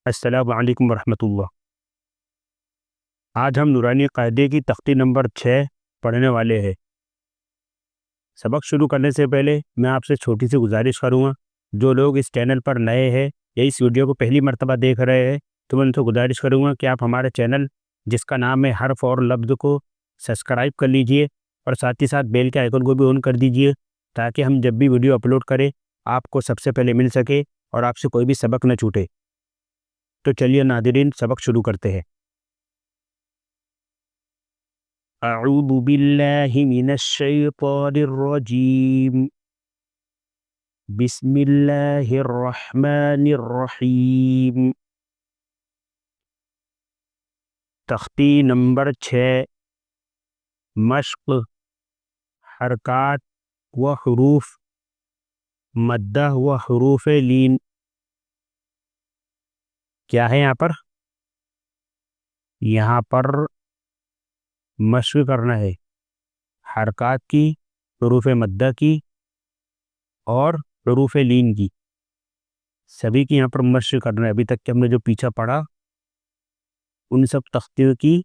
السلام علیکم ورحمۃ اللہ۔ آج ہم نورانی قاعدے کی تختی نمبر 6 پڑھنے والے ہیں۔ سبق شروع کرنے سے پہلے میں آپ سے چھوٹی سی گزارش کروں گا، جو لوگ اس چینل پر نئے ہیں یا اس ویڈیو کو پہلی مرتبہ دیکھ رہے ہیں تو میں ان سے گزارش کروں گا کہ آپ ہمارے چینل جس کا نام ہے حرف اور لفظ کو سبسکرائب کر لیجئے اور ساتھ ہی ساتھ بیل کے آئیکن کو بھی آن کر دیجئے تاکہ ہم جب بھی ویڈیو اپلوڈ کریں آپ کو سب سے پہلے مل سکے اور آپ سے کوئی بھی سبق نہ چھوٹے۔ تو چلیے ناظرین سبق شروع کرتے ہیں۔ اعوذ باللہ من الشیطان الرجیم، بسم اللہ الرحمن الرحیم۔ تختی نمبر 6، مشق، حرکات و حروف مدہ و حروف لین۔ کیا ہے یہاں پر مشق کرنا ہے حرکات کی، حروف مدہ کی اور حروف لین کی، سبھی کی یہاں پر مشق کرنا ہے۔ ابھی تک کہ ہم نے جو پیچھا پڑھا ان سب تختیوں کی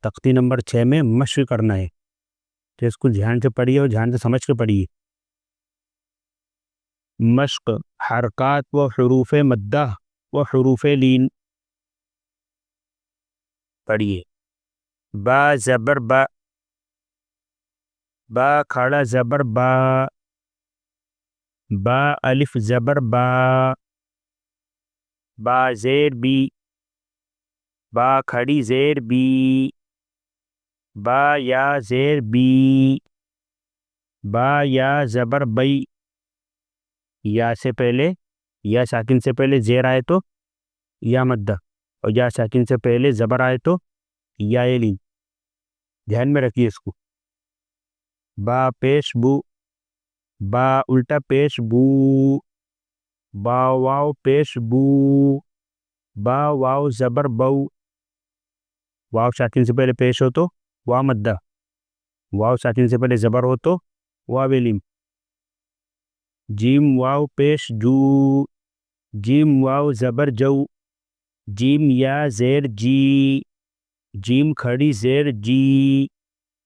تختی نمبر 6 میں مشق کرنا ہے، تو اس کو دھیان سے پڑھیے اور دھیان سے سمجھ کے پڑھیے۔ مشق، حرکات و حروف مدہ و حروف لین۔ پڑھیے۔ با زبر با، با کھڑا زبر با، با الف زبر با، با زیر بی، با کھڑی زیر بی، با یا زیر بی، با یا زبر بئی، یا سے پہلے یا ساکن سے پہلے زیر آئے تو یا مدہ، اور یا ساکن سے پہلے زبر آئے تو یا لین، دھیان میں رکھیے اس کو۔ با پیش بو، با الٹا پیش بو، با واو پیش بو، با واو زبر بو، واو ساکن سے پہلے پیش ہو تو وا مدہ، واو ساکن سے پہلے زبر ہو تو واو لین۔ جیم واو پیش جو، جیم واو زبر جو، جیم یا زیر جی، جیم کھڑی زیر جی،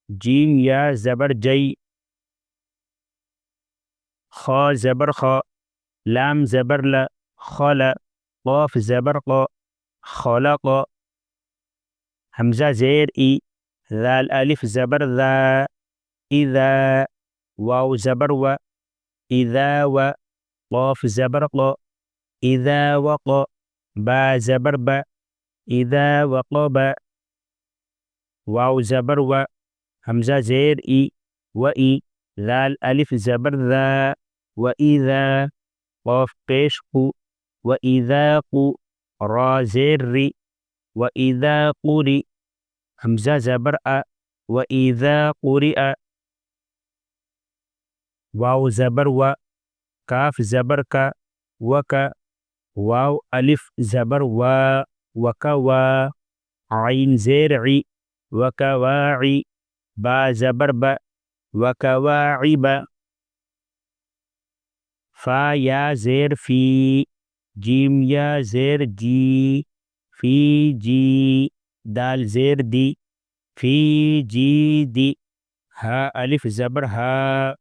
جیم یا زبر جئی۔ خا زبر خا، لام زبر ل، خل، قاف زبر ق، خلق، حمزہ زیر ای، ذال الف زبر ذا، اذا، واو زبر و، اذا و، قاف زبر ق، اذا وق، با زبر با، اذا وقب، واو زبر و، حمزہ زیر ای، و ای، ذال الف زبر ذا، و اذا، قاف پیش قو، و اذا قو، را زیر ری، و اذا قوری، حمزہ زبر ا، و اذا قرئ، واو زبر و، کاف زبر کا، وکا، واو الف زبر وا، وکوا، عین زیر عی، وکواعی، با زبر با، وکواعب، فا یا زیر فی، جیم یا زیر جی، فی جی، دال زیر دی، فی جی دی، ہا الف زبر ہا،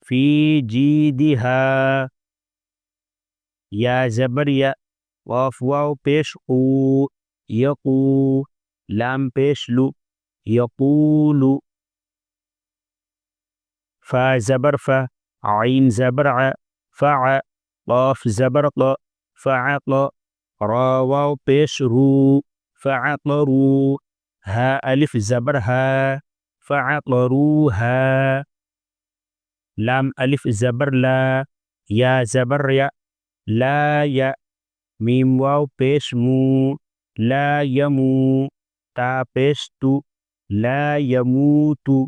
فی جی دی ہا، یا زبر یا، قاف واو پیش قو، یقو، لام پیش لو، یقولو، فا زبر فا، عین زبر ع، فع، قاف زبر ق، فعق، را واو پیش رو، فعقرو، ہا الف زبر ہا، فعقروہا، لام الف زبر لا، یا زبر یا، لا یا، میم واو پیش مو، لا یمو، تا پیش تو، لا یموتو،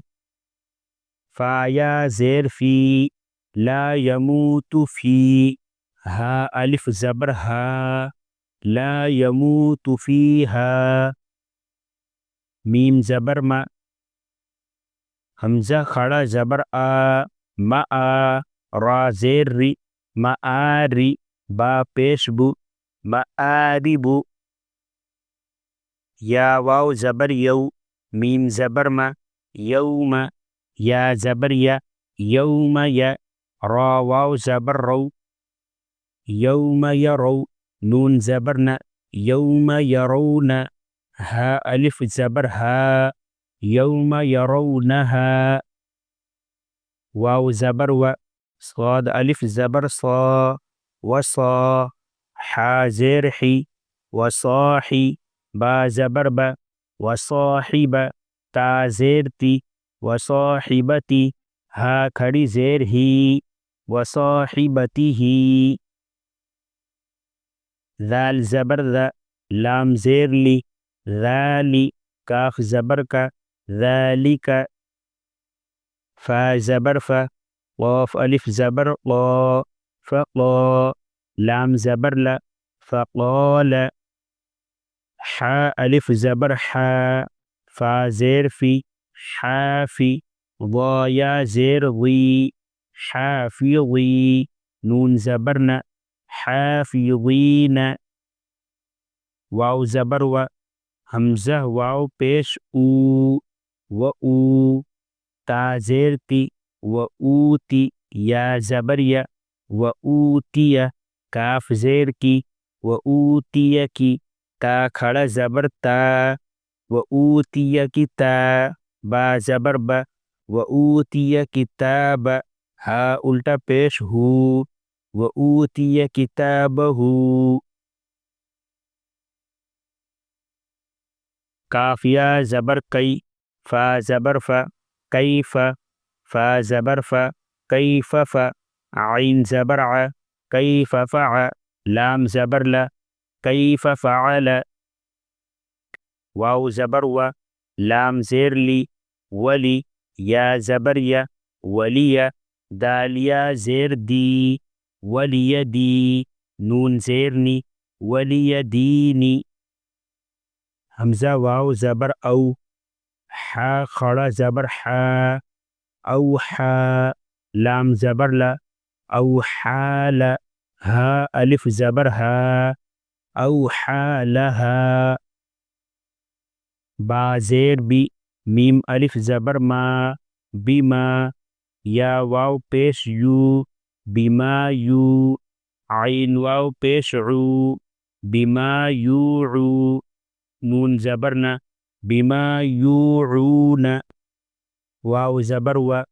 فا یا زیر فی، لا یموت فی، ہا الف زبر ہا، لا یموت فیہا، میم زبر ما، حمزہ کھڑا زبر آ، ما آ، را زیر ری، ما آ ری، با پیش بو، مآرب. یا واو زبر یو، میم زبر ما، یوم. یا زبر یا، یوم یا. را واو زبر رو، یوم یرو. نون زبر نا، یوم یرون. ها الف زبر ها، یوم یرونها. واو زبر و، صاد الف زبر صا، وصا. حا زیر حی، وصاحی. با زبر با، وصاحب. تا زیر تی، وصاحبتی. ہا کھڑی زیر ہی، وصاحبتی ہی. ذال زبر ذا، لام زیر لی، ذالی. کاف زبر کا، ذالک. فا زبر فا، قاف الف زبر قا، فقا. لام زبر لا، فقال. حا الف زبر حا، فا زیر فی، حافی. ضایا زیر ضی، حافظی. نون زبرنا، حافظین. واو زبر و، حمزہ واو پیش او، و او. تا زیر تی، و اوتی. یا زبر یا، و اوتی. کاف زیر کی، و اوتی کی. تا کھڑا زبر تا، و اوتی کتا. با زبر با، و اوتی کتاب. ہا الٹا پیش ہو، و اوتی کتابہ. کاف یا زبر کئی، فا زبر فا، کیف. فا زبر فا، کیف فا. عین زبر ع، کیف فع. لام زبر لا، کیف فعل. واو زبر و، لام زیر لی، ولی. یا زبر یا، ولی. دال یا زیر دی، ولی دی. نون زیر نی، ولی دینی. حمزہ واو زبر او، حا کھڑا زبر حا، او حا. لام زبر لا، او حال. ہا الف زبر ہا، او حالها. با زیر بی، میم الف زبر ما، بما. یا واو پیش یو، بما یو. عین واو پیش عو، بما یوعو. نون زبرنا، بما یوعون. واو زبر و،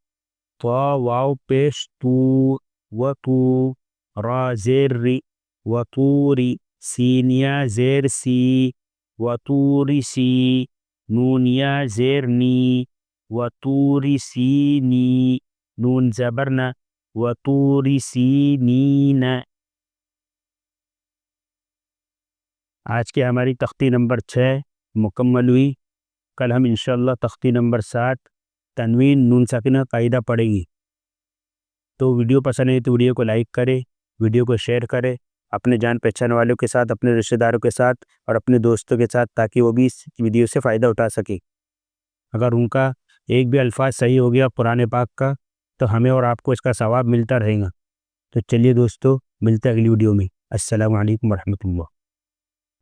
طا واو پیش تو، و تو. را زیر ری، و طوری. سین یا زیر سی، و طوری سی. نون یا زیر نی، و طوری سینی. نون زبرنا، و طوری سینین. آج کی ہماری تختی نمبر 6 مکمل ہوئی. کل ہم انشاءاللہ تختی نمبر 7 تنوین نون ساکنہ قاعدہ پڑھیں گی. تو ویڈیو پسند ہے تو ویڈیو کو لائک کرے، ویڈیو کو شیئر کرے اپنے جان پہچان والوں کے ساتھ، اپنے رشتہ داروں کے ساتھ اور اپنے دوستوں کے ساتھ، تاکہ وہ بھی اس ویڈیو سے فائدہ اٹھا سکے. اگر ان کا ایک بھی الفاظ صحیح ہو گیا قرآن پاک کا تو ہمیں اور آپ کو اس کا ثواب ملتا رہے گا. تو چلیے دوستو، ملتے ہیں اگلی ویڈیو میں. السلام علیکم ورحمۃ اللہ.